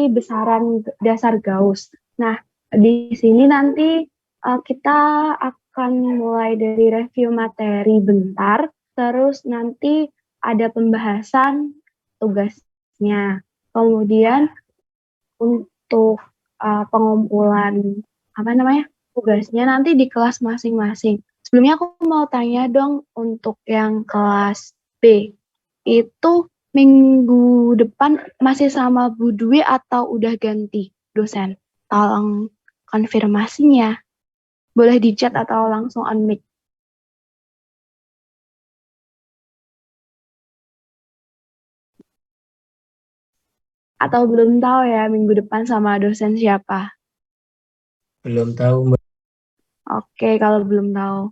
besaran dasar Gauss. Nah, di sini nanti kita akan mulai dari review materi bentar, terus nanti ada pembahasan tugasnya. Kemudian untuk pengumpulan tugasnya nanti di kelas masing-masing. Sebelumnya aku mau tanya dong untuk yang kelas B, itu minggu depan masih sama Bu Dwi atau udah ganti dosen? Tolong konfirmasinya. Boleh di chat atau langsung on mic. Atau belum tahu ya minggu depan sama dosen siapa? Belum tahu, Mbak. Oke, kalau belum tahu.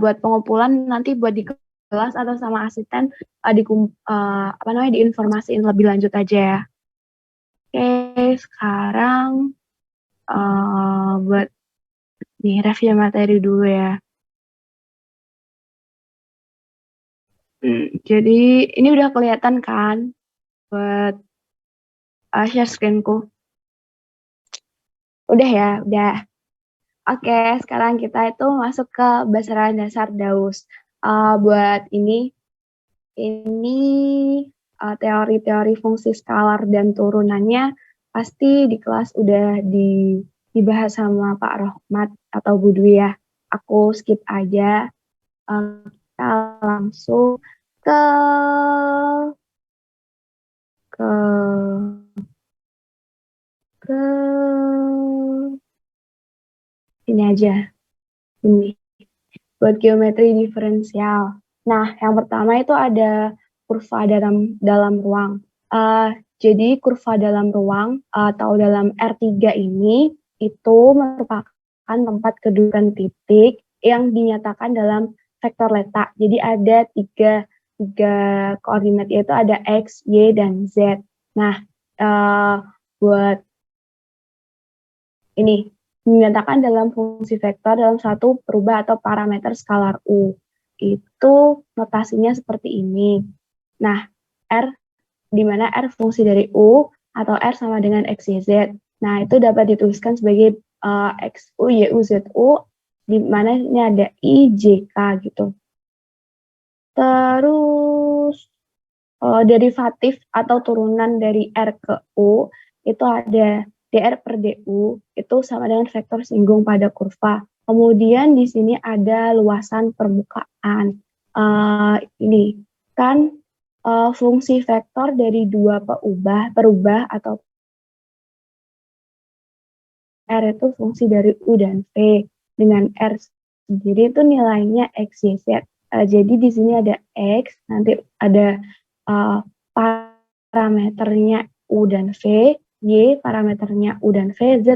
Buat pengumpulan nanti buat di kelas atau sama asisten diinformasiin lebih lanjut aja ya. Oke, sekarang buat nih review materi dulu ya. Jadi ini udah kelihatan kan buat share screen-ku. Udah ya, udah. Oke, sekarang kita itu masuk ke besaran dasar Gauss. Buat ini teori-teori fungsi skalar dan turunannya pasti di kelas udah dibahas sama Pak Rohmat atau Bu Dwi ya. Aku skip aja. Kita langsung ke ke ke ini aja. Ini buat geometri diferensial. Nah, yang pertama itu ada kurva dalam ruang. Jadi kurva dalam ruang atau dalam R3 ini itu merupakan tempat kedudukan titik yang dinyatakan dalam vektor letak. Jadi ada tiga koordinat, yaitu ada X, Y, dan Z. Nah, buat ini dinyatakan dalam fungsi vektor dalam satu perubah atau parameter skalar U. Itu notasinya seperti ini. Nah, R di mana R fungsi dari U atau R sama dengan X, Y, Z. Nah, itu dapat dituliskan sebagai X, U, Y, U, Z, U, di mana ini ada I, J, K gitu. Terus derivatif atau turunan dari R ke U, itu ada dr per du, itu sama dengan vektor singgung pada kurva. Kemudian di sini ada luasan permukaan. Ini kan fungsi vektor dari dua perubah atau R itu fungsi dari U dan V. Dengan R sendiri itu nilainya X, Y, Z. Jadi di sini ada X, nanti ada parameternya U dan V, Y parameternya U dan V, Z.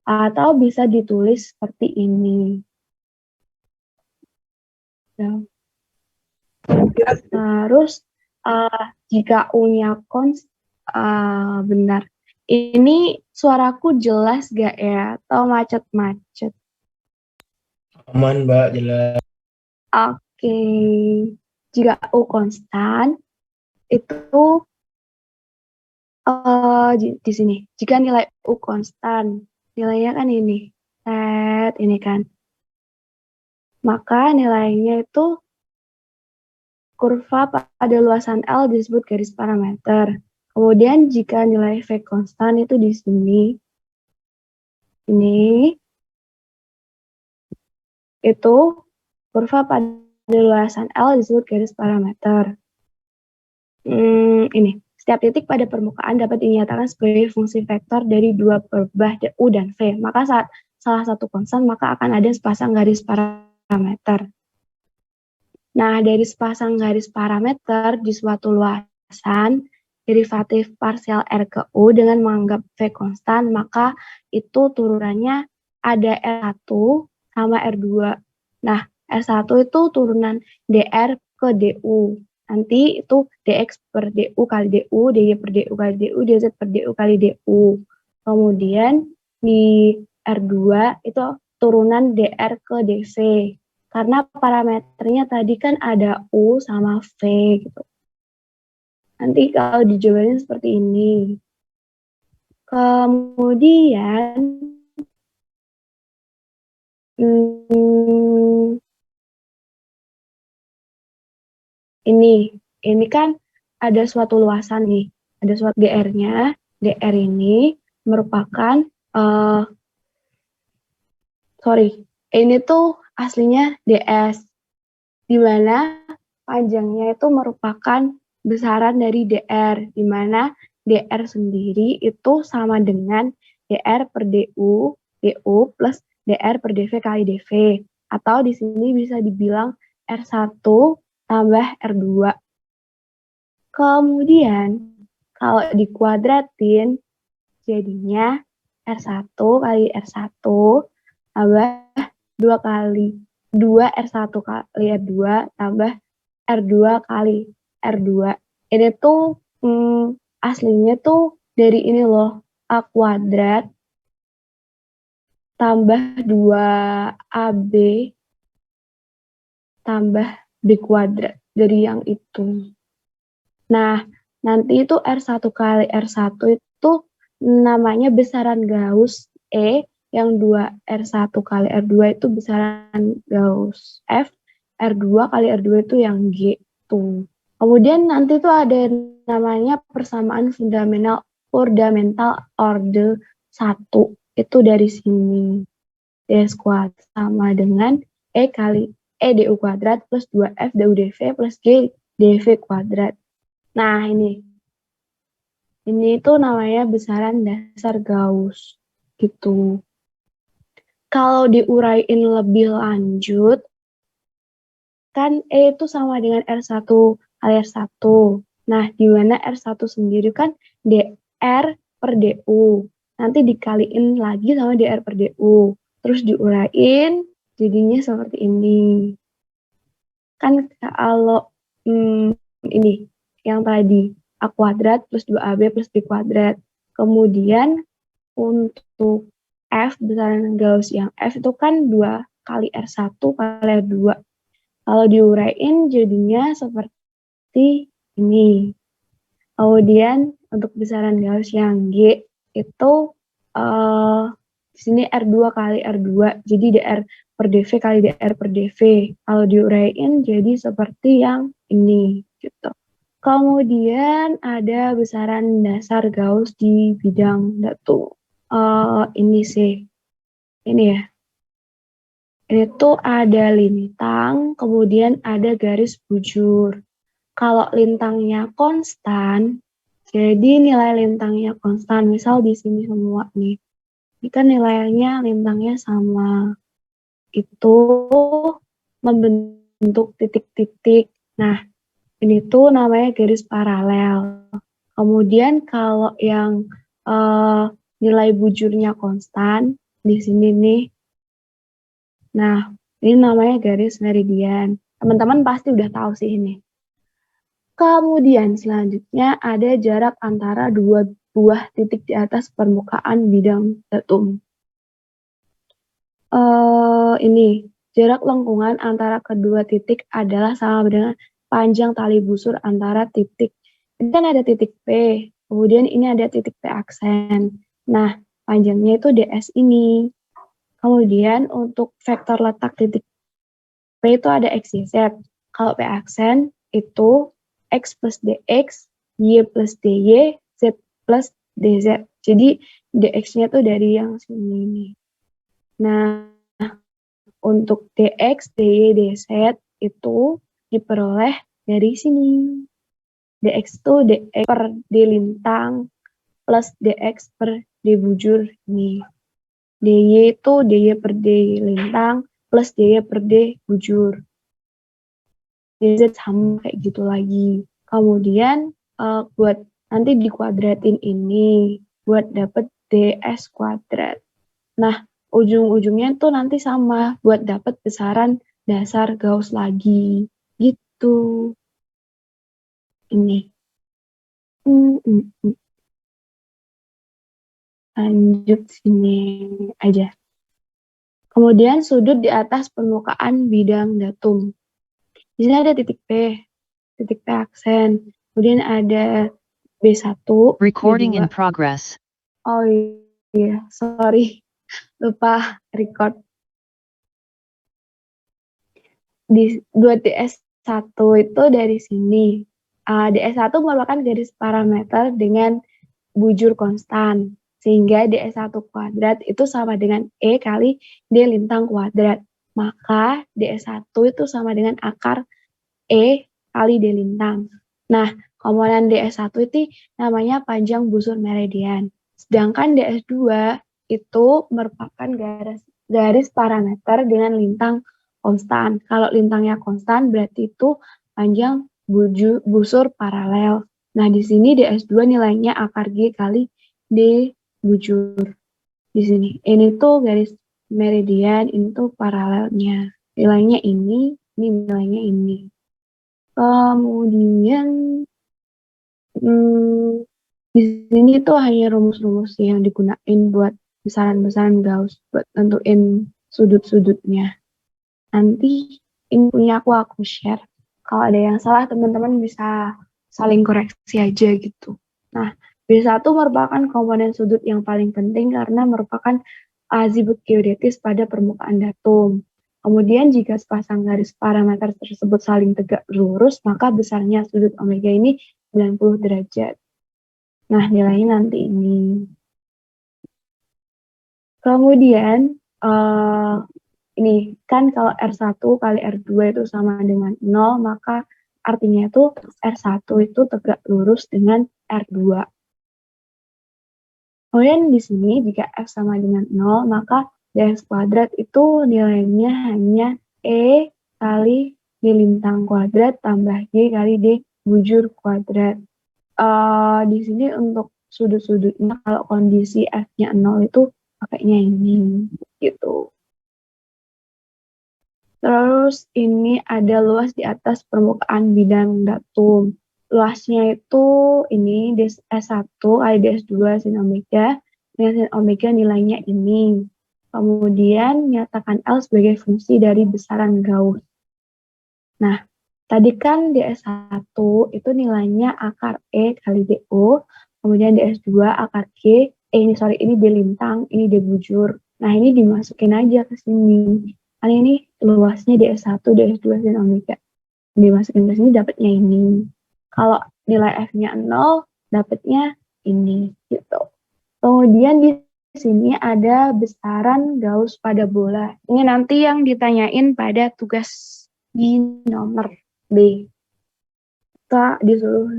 Atau bisa ditulis seperti ini. Terus jika U-nya benar. Ini suaraku jelas gak ya? Atau macet-macet? Aman, Mbak, jelas. Oke. Jika U konstan, itu di sini. Jika nilai U konstan, nilainya kan ini. Ini kan. Maka nilainya itu kurva pada luasan L disebut garis parameter. Kemudian jika nilai V konstan itu di sini, ini, itu kurva pada luasan L disebut garis parameter. Ini, setiap titik pada permukaan dapat dinyatakan sebagai fungsi vektor dari dua perubah U dan V. Maka saat salah satu konstan, maka akan ada sepasang garis parameter. Nah, dari sepasang garis parameter di suatu luasan, derivatif parsial R ke U dengan menganggap V konstan, maka itu turunannya ada R1 sama R2. Nah, R1 itu turunan dr ke du. Nanti itu dx per du kali du, dy per du kali du, dz per du kali du. Kemudian di R2 itu turunan dr ke dv. Karena parameternya tadi kan ada U sama V gitu. Nanti kalau dijabarin seperti ini. Kemudian ini kan ada suatu luasan nih, ada suatu DR-nya. DR ini merupakan ini tuh aslinya DS, di mana panjangnya itu merupakan besaran dari DR, di mana DR sendiri itu sama dengan DR per DU plus DR per DV kali DV. Atau di sini bisa dibilang R1 tambah R2. Kemudian, kalau dikuadratin, jadinya R1 kali R1 tambah 2 kali 2 R1 kali R2 tambah R2 kali R2. Ini tuh aslinya tuh dari ini loh, A kuadrat tambah 2AB tambah B kuadrat, dari yang itu. Nah, nanti itu R1 kali R1 itu namanya besaran Gauss E, yang 2R1 kali R2 itu besaran Gauss F, R2 kali R2 itu yang G tuh. Kemudian nanti tuh ada namanya persamaan fundamental order 1. Itu dari sini. DS kuadrat sama dengan E kali E DU kuadrat plus 2F DU DV plus G DV kuadrat. Nah, ini itu namanya besaran dasar Gauss, gitu. Kalau diuraiin lebih lanjut, kan E itu sama dengan R1 kali R1. Nah, di mana R1 sendiri kan DR per DU. Nanti dikaliin lagi sama DR per DU. Terus diuraiin, jadinya seperti ini. Kan kalau ini, yang tadi, A kuadrat plus 2AB plus B kuadrat. Kemudian untuk F, besaran Gauss yang F itu kan 2 kali R1 kali R2. Kalau diuraiin jadinya seperti ini. Kemudian untuk besaran Gauss yang G itu di sini R2 kali R2, jadi DR per DV kali DR per DV. Kalau diuraiin jadi seperti yang ini, gitu. Kemudian ada besaran dasar Gauss di bidang datu. Ini sih, ini ya. Itu ada lintang, kemudian ada garis bujur. Kalau lintangnya konstan, jadi nilai lintangnya konstan. Misal di sini semua nih. Ini kan nilainya lintangnya sama. Itu membentuk titik-titik. Nah, ini tuh namanya garis paralel. Kemudian kalau yang nilai bujurnya konstan, di sini nih. Nah, ini namanya garis meridian. Teman-teman pasti udah tahu sih ini. Kemudian selanjutnya ada jarak antara dua buah titik di atas permukaan bidang datum. Ini jarak lengkungan antara kedua titik adalah sama dengan panjang tali busur antara titik. Ini kan ada titik P, kemudian ini ada titik P aksen. Nah, panjangnya itu DS ini. Kemudian untuk vektor letak titik P itu ada X, Y, Z. Kalau P aksen itu X plus DX, Y plus DY, Z plus DZ. Jadi DX-nya tuh dari yang sini nih. Nah, untuk DX, DY, DZ itu diperoleh dari sini. DX itu DX per D lintang plus DX per D bujur ini. DY itu DY per D lintang plus DY per D bujur. DZ sama kayak gitu lagi. Kemudian buat nanti dikuadratin ini buat dapet DS kuadrat. Nah, ujung-ujungnya tuh nanti sama buat dapet besaran dasar Gauss lagi. Gitu. Ini. Lanjut sini aja. Kemudian sudut di atas permukaan bidang datum. Di sini ada titik P aksen. Kemudian ada B1, Recording B2. in progress. Oh iya, sorry, lupa record. Buat DS1 itu dari sini. DS1 merupakan garis parameter dengan bujur konstan. Sehingga DS1 kuadrat itu sama dengan E kali D lintang kuadrat. Maka DS1 itu sama dengan akar E kali D lintang. Nah, komponen DS1 itu namanya panjang busur meridian. Sedangkan DS2 itu merupakan garis parameter dengan lintang konstan. Kalau lintangnya konstan berarti itu panjang busur paralel. Nah, di sini DS2 nilainya akar G kali D bujur. Di sini. Ini tuh garis meridian, ini tuh paralelnya. Nilainya ini nilainya ini. Kemudian di sini tuh hanya rumus-rumus yang digunain buat besaran-besaran Gauss buat nentuin sudut-sudutnya. Nanti infonya aku share. Kalau ada yang salah teman-teman bisa saling koreksi aja gitu. Nah, B1 merupakan komponen sudut yang paling penting karena merupakan azimut geodetis pada permukaan datum. Kemudian jika sepasang garis parameter tersebut saling tegak lurus, maka besarnya sudut omega ini 90 derajat. Nah, nilainya nanti ini. Kemudian, ini kan kalau R1 kali R2 itu sama dengan 0, maka artinya itu R1 itu tegak lurus dengan R2. Kemudian di sini jika F sama dengan 0, maka dx kuadrat itu nilainya hanya E kali D lintang kuadrat tambah G kali D bujur kuadrat. Di sini untuk sudut-sudutnya kalau kondisi F-nya 0 itu pakainya ini gitu. Terus ini ada luas di atas permukaan bidang datum. Luasnya itu ini DS1 kali DS2 sin omega. Dengan sin omega nilainya ini. Kemudian nyatakan L sebagai fungsi dari besaran Gauss. Nah, tadi kan DS1 itu nilainya akar E kali DO. Kemudian DS2 akar G. Ini D lintang, ini D bujur. Nah, ini dimasukin aja ke sini. Kan ini luasnya DS1, DS2 sin omega. Dimasukin ke sini dapatnya ini. Kalau nilai F-nya 0, dapatnya ini gitu. Kemudian di sini ada besaran Gauss pada bola. Ini nanti yang ditanyain pada tugas di nomor B. Kita disuruh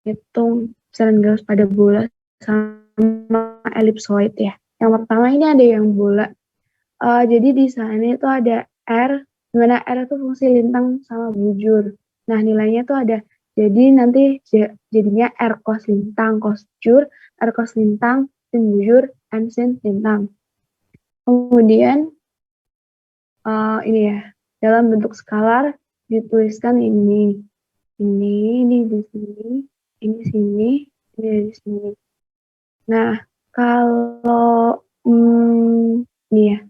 hitung besaran Gauss pada bola sama elipsoid ya. Yang pertama ini ada yang bola. Jadi di sana itu ada R, dimana R itu fungsi lintang sama bujur. Nah, nilainya itu ada, jadi nanti jadinya R cos lintang, cos bujur, R cos lintang, sin bujur, and sin lintang. Kemudian, ini ya, dalam bentuk skalar dituliskan ini di sini, ini sini, ini di sini. Nah, kalau ini ya,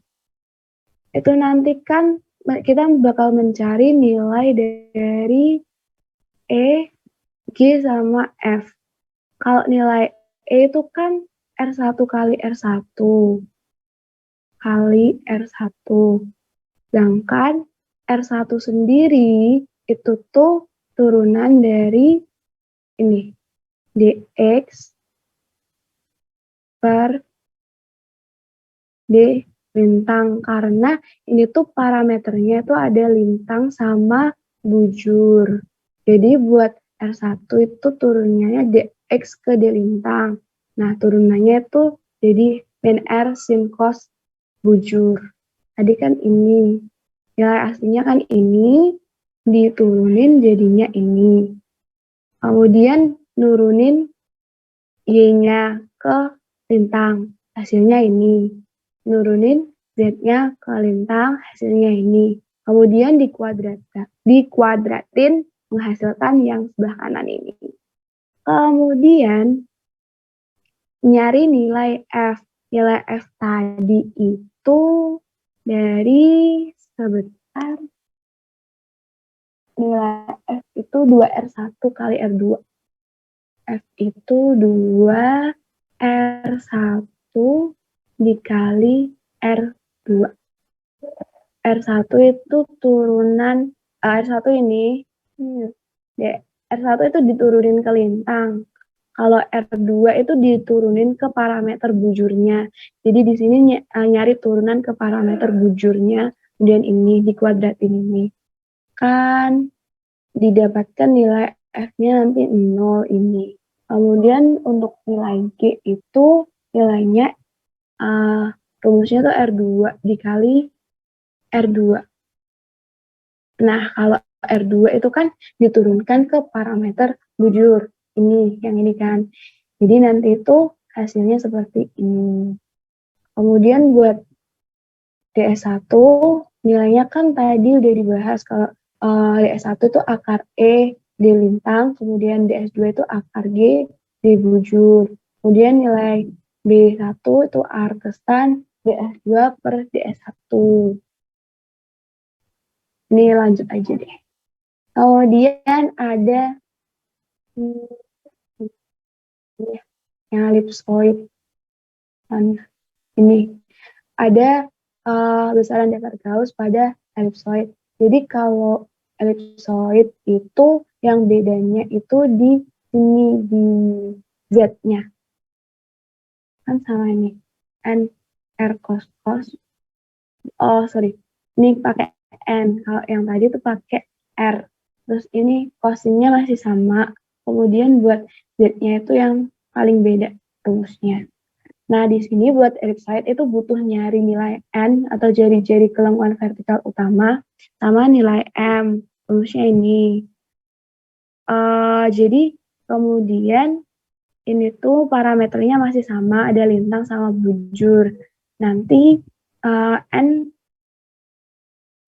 itu nanti kan kita bakal mencari nilai dari E, G, sama F. Kalau nilai E itu kan R1 kali R1 kali R1. Sedangkan R1 sendiri itu tuh turunan dari ini, dx per D lintang. Karena ini tuh parameternya itu ada lintang sama bujur. Jadi buat R1 itu turunannya dx ke D lintang. Nah, turunannya itu jadi min R sin cos bujur. Tadi kan ini. Nilai aslinya kan ini, diturunin jadinya ini. Kemudian nurunin Y-nya ke lintang. Hasilnya ini. Nurunin Z-nya ke lintang, hasilnya ini. Kemudian dikuadratin menghasilkan yang sebelah kanan ini. Kemudian nyari nilai F. Nilai F tadi itu dari sebentar. Nilai F itu 2R1 kali R2. F itu 2R1 R1 dikali R2. R1 itu turunan, R1 ini, R1 itu diturunin ke lintang. Kalau R2 itu diturunin ke parameter bujurnya. Jadi di sini nyari turunan ke parameter bujurnya, kemudian ini dikuadratin ini. Kan didapatkan nilai F-nya nanti 0 ini. Kemudian untuk nilai G itu nilainya rumusnya tuh R2 dikali R2. Nah, kalau R2 itu kan diturunkan ke parameter bujur. Ini, yang ini kan. Jadi nanti itu hasilnya seperti ini. Kemudian buat DS1, nilainya kan tadi udah dibahas. Kalau DS1 itu akar E di lintang, kemudian DS2 itu akar G di bujur. Kemudian nilai B1 itu artesan DS2 per DS1. Ini lanjut aja deh. Kemudian ada yang ellipsoid. Ini ada besaran dasar Gauss pada ellipsoid. Jadi kalau ellipsoid itu yang bedanya itu di sini di Z-nya. Kan sama ini. N R cos cos. Oh, sorry. Ini pakai N. Kalau yang tadi itu pakai R. Terus ini cosinnya masih sama. Kemudian buat Z-nya itu yang paling beda rumusnya. Nah, di sini buat ellipsoid itu butuh nyari nilai N atau jari-jari kelengkuan vertikal utama sama nilai M. Rumusnya ini. Jadi kemudian ini tuh parameternya masih sama, ada lintang sama bujur. Nanti N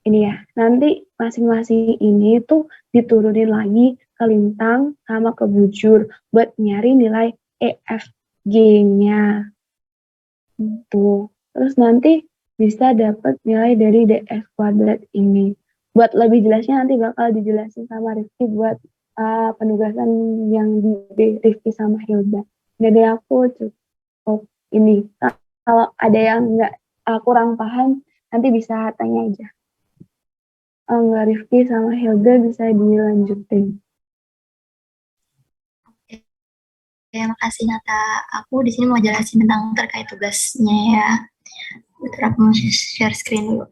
ini ya, nanti masing-masing ini tuh diturunin lagi ke lintang sama ke bujur buat nyari nilai EFG-nya. Gitu. Terus nanti bisa dapat nilai dari DS kuadrat ini. Buat lebih jelasnya nanti bakal dijelasin sama Rifki buat penugasan yang di Rifki sama Hilda. Jadi aku cukup ini. Kalau ada yang nggak kurang paham, nanti bisa tanya aja. Nggak Rifki sama Hilda bisa dilanjutin. Terima kasih Nata. Aku di sini mau jelasin tentang terkait tugasnya ya. Bentar aku mau share screen dulu.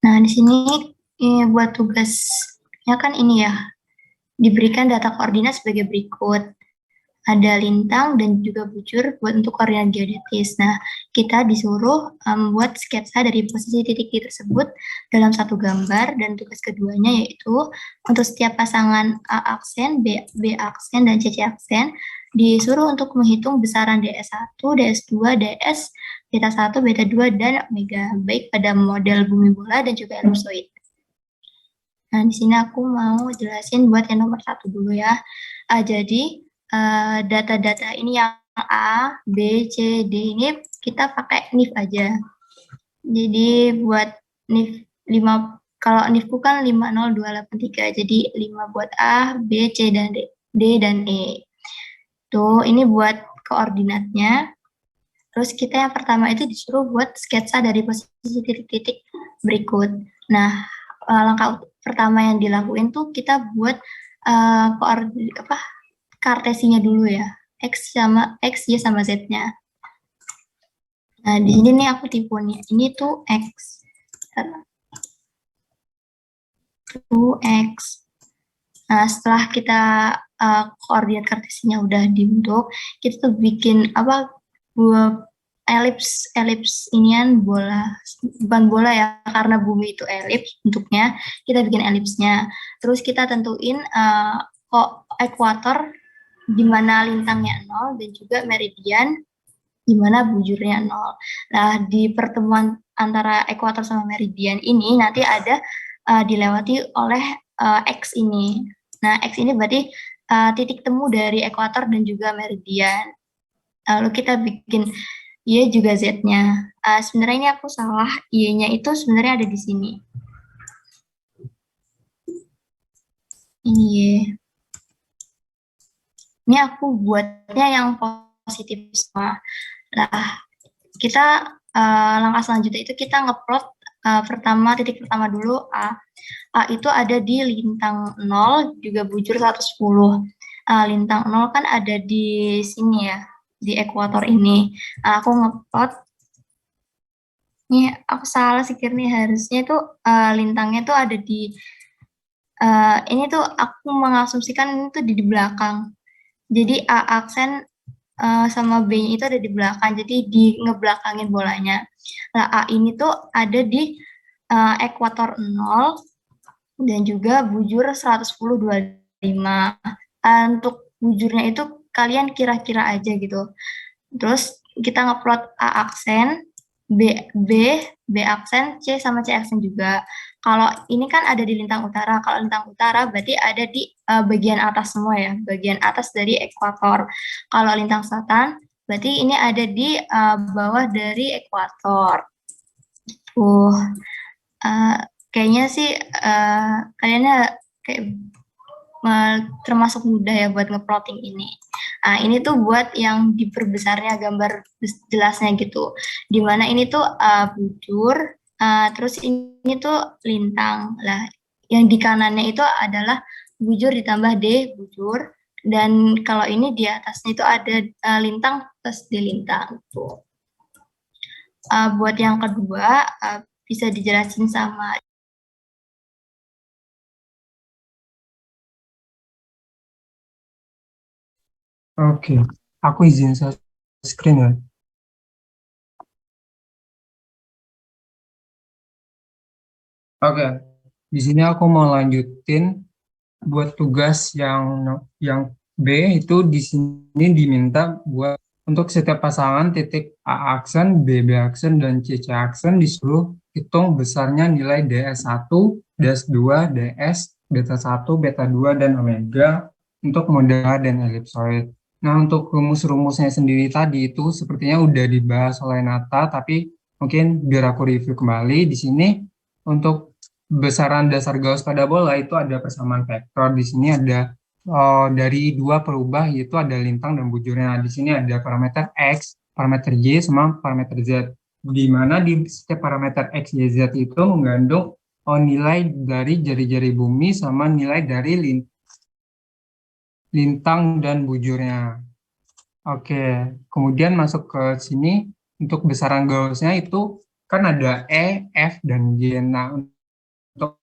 Nah, di sini buat tugasnya kan ini ya, diberikan data koordinat sebagai berikut. Ada lintang dan juga bujur buat untuk koordinat geodetis. Nah, kita disuruh membuat sketsa dari posisi titik-titik tersebut dalam satu gambar, dan tugas keduanya yaitu untuk setiap pasangan A aksen, B aksen, dan CC aksen disuruh untuk menghitung besaran DS1, DS2, DS, beta 1, beta 2, dan omega, baik pada model bumi bola dan juga ellipsoid. Nah, di sini aku mau jelasin buat yang nomor 1 dulu ya. Jadi, data-data ini yang A, B, C, D ini kita pakai NIF aja. Jadi buat NIF 5, kalau NIFku kan 50283, jadi 5 buat A, B, C, dan D dan E. Tuh, ini buat koordinatnya. Terus kita yang pertama itu disuruh buat sketsa dari posisi titik-titik berikut. Nah, langkah pertama yang dilakuin tuh kita buat kartesinya dulu ya, X, Y sama Z-nya. Nah, di sini nih aku tipe nih, ini tuh X. Tuh X. Nah, setelah kita koordinat kartesinya udah dibentuk, kita tuh bikin elips inian bola, bukan bola ya, karena bumi itu elips bentuknya, kita bikin elipsnya. Terus kita tentuin ekuator di mana lintangnya 0 dan juga meridian di mana bujurnya 0. Nah, di pertemuan antara ekuator sama meridian ini nanti ada dilewati oleh X ini. Nah, X ini berarti titik temu dari ekuator dan juga meridian. Lalu kita bikin Y juga Z-nya. Sebenarnya ini aku salah, Y-nya itu sebenarnya ada di sini. Ini Y. Ini aku buatnya yang positif semua. Nah, kita langkah selanjutnya itu kita ngeplot titik pertama dulu A. A itu ada di lintang 0 juga bujur 110. Lintang 0 kan ada di sini ya, di ekuator ini. Aku ngeplot, ini aku salah sih nih, harusnya itu lintangnya tuh ada di, ini tuh aku mengasumsikan ini tuh di belakang. Jadi A aksen sama B-nya itu ada di belakang, jadi di ngebelakangin bolanya. Nah, A ini tuh ada di ekuator 0 dan juga bujur 110,25. Untuk bujurnya itu kalian kira-kira aja gitu. Terus kita ngeplot A aksen, B aksen, C sama C aksen juga. Kalau ini kan ada di lintang utara. Kalau lintang utara berarti ada di bagian atas semua ya, bagian atas dari ekuator. Kalau lintang selatan berarti ini ada di bawah dari ekuator. Kayaknya sih kayaknya kayak termasuk mudah ya buat ngeplotting ini. Ini tuh buat yang diperbesarnya gambar jelasnya gitu. Dimana ini tuh bujur, terus ini tuh lintang. Lah, yang di kanannya itu adalah bujur ditambah D bujur. Dan kalau ini di atasnya itu ada lintang plus D lintang. Tuh. Buat yang kedua, bisa dijelasin sama. Oke, aku izin share screen ya. Oke, di sini aku mau lanjutin buat tugas yang B itu di sini diminta buat untuk setiap pasangan titik A aksen, B aksen, dan C aksen disuruh hitung besarnya nilai DS1, DS2, DS, beta 1, beta 2, dan omega untuk model dan elipsoid. Nah, untuk rumus-rumusnya sendiri tadi itu sepertinya udah dibahas oleh Nata, tapi mungkin biar aku review kembali di sini untuk besaran dasar Gauss pada bola itu ada persamaan vektor. Di sini ada dari dua perubah yaitu ada lintang dan bujurnya. Nah, di sini ada parameter X, parameter Y, sama parameter Z. Di mana di setiap parameter X, Y, Z itu mengandung nilai dari jari-jari bumi sama nilai dari lintang dan bujurnya. Oke, kemudian masuk ke sini untuk besaran Gauss-nya itu kan ada E, F, dan G. Nah, untuk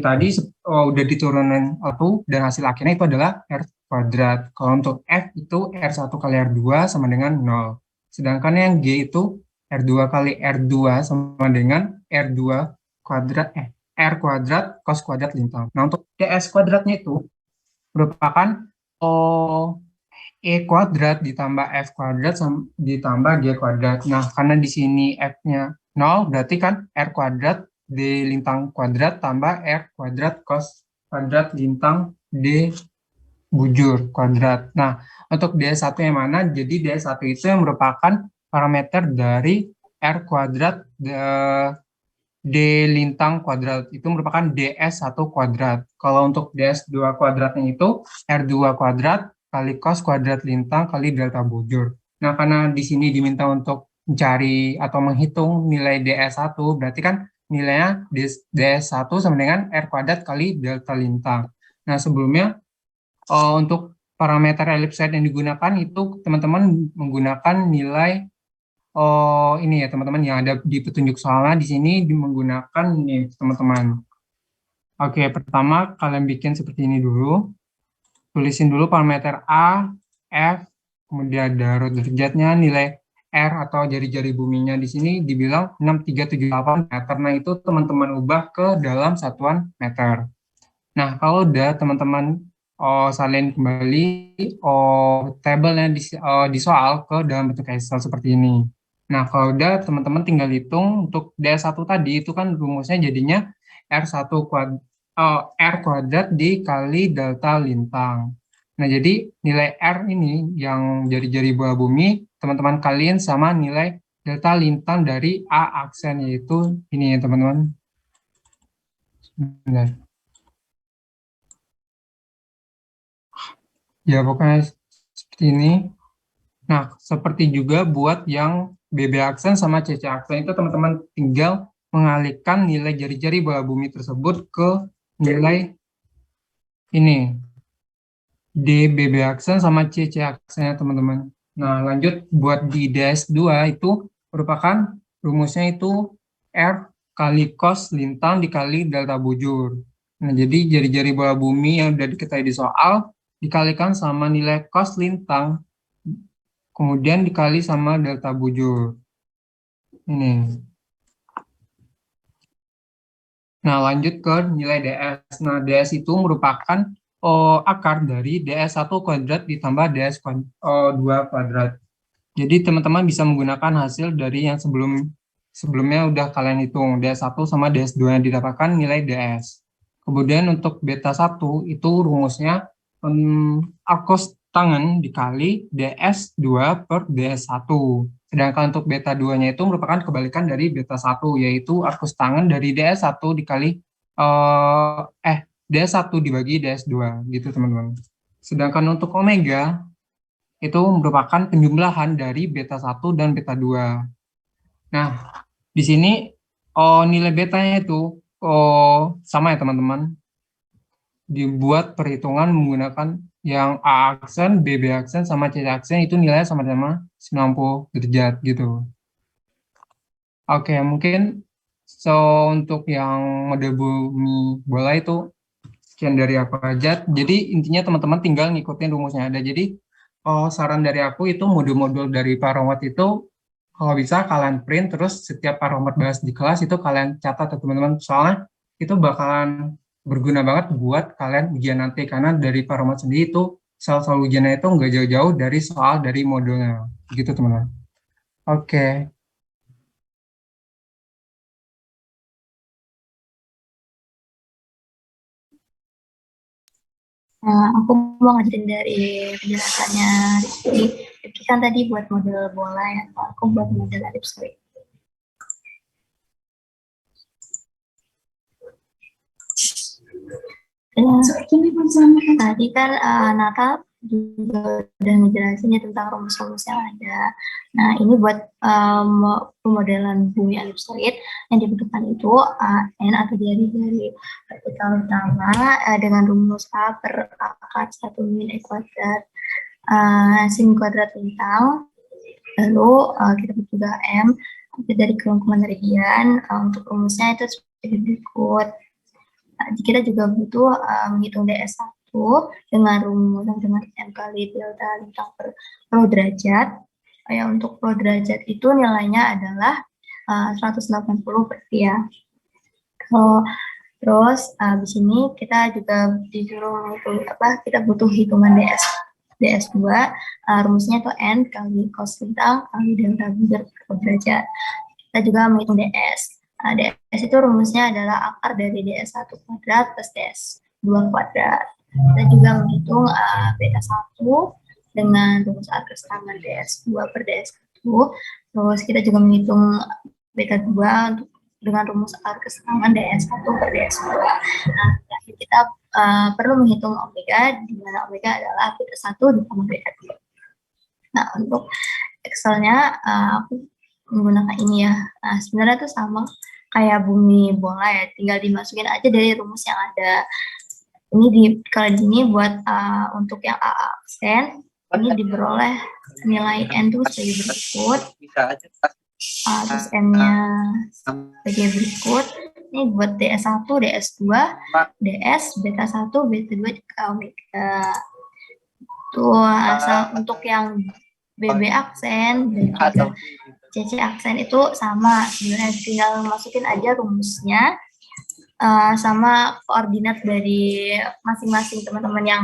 tadi udah diturunin satu dan hasil akhirnya itu adalah R kuadrat. Kalau untuk F itu R1 kali R2 sama dengan 0. Sedangkan yang G itu R2 kali R2 sama dengan R2 kuadrat, R kuadrat cos kuadrat lintang. Nah, untuk DS kuadratnya itu merupakan E kuadrat ditambah F kuadrat ditambah G kuadrat. Nah, karena di sini F-nya 0, berarti kan R kuadrat D lintang kuadrat tambah R kuadrat cos kuadrat lintang D bujur kuadrat. Nah, untuk DS1 yang mana? Jadi DS1 itu yang merupakan parameter dari R kuadrat D lintang kuadrat. Itu merupakan DS1 kuadrat. Kalau untuk DS2 kuadratnya itu R2 kuadrat kali cos kuadrat lintang kali delta bujur. Nah, karena di sini diminta untuk mencari atau menghitung nilai DS1, berarti kan nilainya DS1 sama dengan R kuadrat kali delta lintang. Nah, sebelumnya untuk parameter elipsoid yang digunakan itu teman-teman menggunakan nilai ini ya teman-teman yang ada di petunjuk soalnya di sini menggunakan ini teman-teman. Oke, pertama kalian bikin seperti ini dulu. Tulisin dulu parameter A, F, kemudian ada root derajatnya, nilai R atau jari-jari buminya di sini dibilang 6378 meter. Nah, itu teman-teman ubah ke dalam satuan meter. Nah, kalau udah teman-teman salin kembali tabelnya di soal ke dalam bentuk Excel seperti ini. Nah, kalau udah teman-teman tinggal hitung untuk DS1 tadi itu kan rumusnya jadinya R1 R kuadrat dikali delta lintang. Nah, jadi nilai R ini yang jari-jari bola bumi, teman-teman kalian sama nilai delta lintang dari A aksen, yaitu ini ya teman-teman. Ya, pokoknya seperti ini. Nah, seperti juga buat yang BB aksen sama CC aksen itu teman-teman tinggal mengalihkan nilai jari-jari bola bumi tersebut ke nilai ini. DBB aksen sama CC aksennya teman-teman. Nah, lanjut buat di DS2 itu merupakan rumusnya itu R kali cos lintang dikali delta bujur. Nah, jadi jari-jari bola bumi yang udah diketahui di soal dikalikan sama nilai cos lintang, kemudian dikali sama delta bujur. Ini. Nah, lanjut ke nilai DS. Nah, DS itu merupakan akar dari DS1 kuadrat ditambah DS2 kuadrat. Jadi teman-teman bisa menggunakan hasil dari yang sebelumnya udah kalian hitung, DS1 sama DS2 yang didapatkan nilai DS. Kemudian untuk beta 1 itu rumusnya akos tangen dikali DS2 per DS1. Sedangkan untuk beta 2-nya itu merupakan kebalikan dari beta 1, yaitu arcus tangen dari DS1 dikali DS1 dibagi DS2 gitu teman-teman. Sedangkan untuk omega itu merupakan penjumlahan dari beta 1 dan beta 2. Nah, di sini nilai betanya itu sama ya teman-teman. Dibuat perhitungan menggunakan yang A aksen, BB aksen, sama C aksen itu nilainya sama-sama 90 derajat gitu. Oke, mungkin untuk yang model bumi bola itu sekian dari aku aja. Jadi intinya teman-teman tinggal ngikutin rumusnya ada. Jadi saran dari aku itu modul-modul dari Pak Romat itu kalau bisa kalian print, terus setiap Pak Romat bahas di kelas itu kalian catat ya teman-teman. Soalnya itu bakalan berguna banget buat kalian ujian nanti, karena dari Pak Romat sendiri itu soal-soal ujiannya itu nggak jauh-jauh dari soal dari modulnya. Gitu teman-teman. Oke. Aku mau ngajarin dari penjelasannya Rizky. Rizky kan tadi buat model bola ya, aku buat model ellipsoid. Tadi kan Nata juga udah ngejelasin ya tentang rumus-rumus yang ada. Nah, ini buat pemodelan bumi ellipsoid yang dibutuhkan itu N atau dari vertikal utama dengan rumus A per akar 1 min E kuadrat sin kuadrat lintang. Lalu kita butuh juga M dari kelengkungan meridian. Untuk rumusnya itu seperti berikut. Kita juga butuh menghitung DS1 dengan rumus dengan M kali delta lintang per rho derajat. Ya, untuk rho derajat itu nilainya adalah 180 berarti ya. Terus di sini kita juga disuruh menghitung kita butuh hitungan DS2, rumusnya itu N kali cos lintang kali delta bujur per derajat. Kita juga menghitung DS. DS itu rumusnya adalah akar dari DS1 kuadrat plus DS2 kuadrat. Kita juga menghitung beta 1 dengan rumus arcus tangen DS2 per DS1. Terus kita juga menghitung beta 2 untuk dengan rumus arcus tangen DS1 per DS2. Nah, kita perlu menghitung omega, di mana omega adalah beta 1 ditambah beta 2. Nah, untuk Excel-nya aku menggunakan ini ya. Nah, sebenarnya itu sama kayak bumi bola ya, tinggal dimasukin aja dari rumus yang ada. Ini kalau di sini buat untuk yang A aksen, ini diperoleh nilai N itu sebagai berikut. Terus M-nya sebagai berikut. Ini buat DS1, DS2, DS, beta 1, beta 2, omega. Tuh, asal untuk yang BB aksen dan juga CC aksen itu sama, sebenarnya tinggal masukin aja rumusnya sama koordinat dari masing-masing teman-teman yang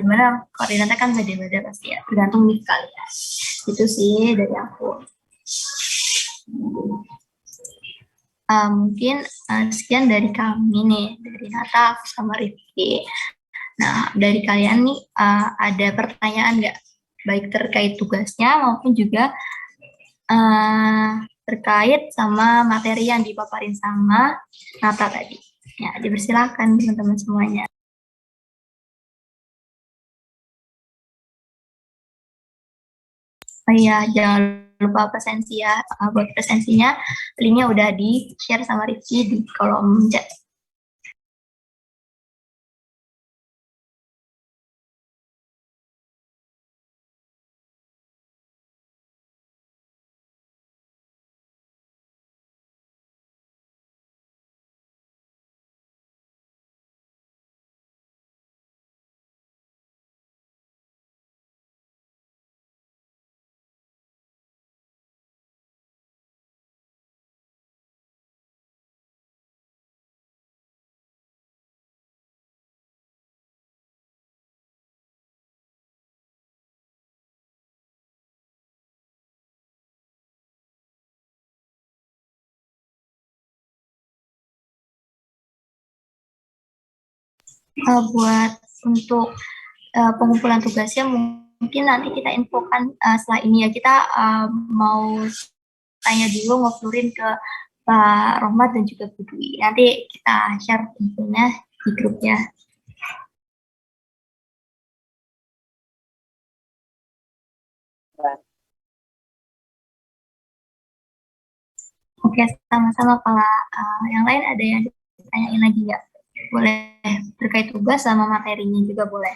dimana koordinatnya kan beda-beda pasti ya, tergantung nih kalian. Itu sih dari aku. mungkin sekian dari kami nih, dari Nata sama Rifki. Nah, dari kalian nih ada pertanyaan nggak? Baik terkait tugasnya maupun juga terkait sama materi yang dipaparin sama Nata tadi. Ya, dipersilakan teman-teman semuanya. Oh iya, jangan lupa presensi ya. Buat presensinya, linknya udah di-share sama Rifki di kolom chat. Buat untuk pengumpulan tugasnya mungkin nanti kita infokan setelah ini ya. Kita mau tanya dulu, ngobrolin ke Pak Rohmat dan juga Bu Dwi. Nanti kita share infonya di grupnya. Oke, sama-sama Pak. Yang lain ada yang ditanyain lagi nggak? Boleh terkait tugas sama materinya juga boleh.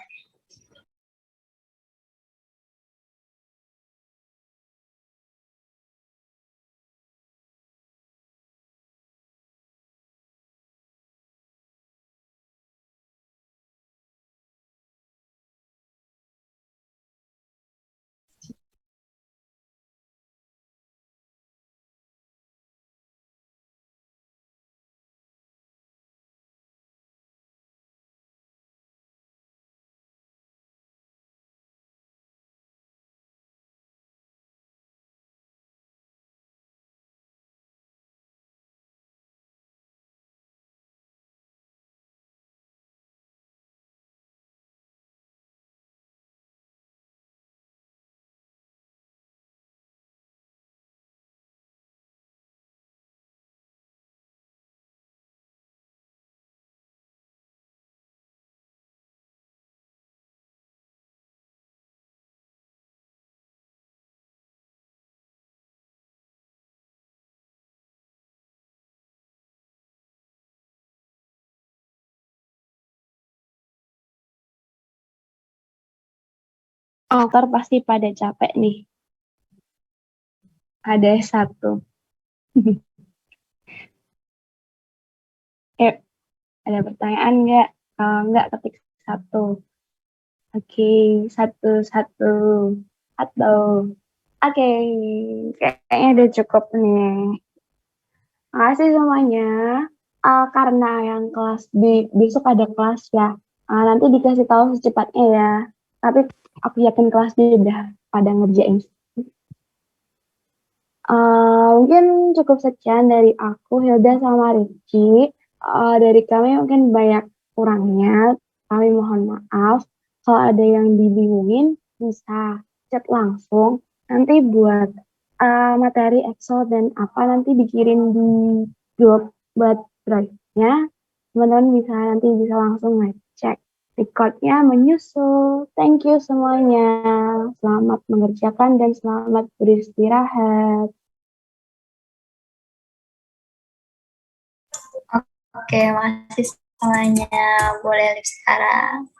Ntar pasti pada capek nih. Ada satu. Ada pertanyaan nggak? Kalau nggak, ketik satu. Oke, satu. Atau, oke, kayaknya udah cukup nih. Makasih semuanya. Karena yang kelas besok ada kelas ya. Nanti dikasih tahu secepatnya ya. Tapi aku yakin kelas B udah pada ngerjain. Mungkin cukup sekian dari aku, Hilda sama Ricci. Dari kami mungkin banyak kurangnya. Kami mohon maaf. Kalau ada yang dibingungin, bisa chat langsung. Nanti buat materi Excel dan apa nanti dikirim di grup buat drive-nya. Teman-teman nanti bisa langsung ngecek. Recordnya menyusul. Thank you semuanya. Selamat mengerjakan dan selamat beristirahat. Oke, makasih semuanya. Boleh live sekarang.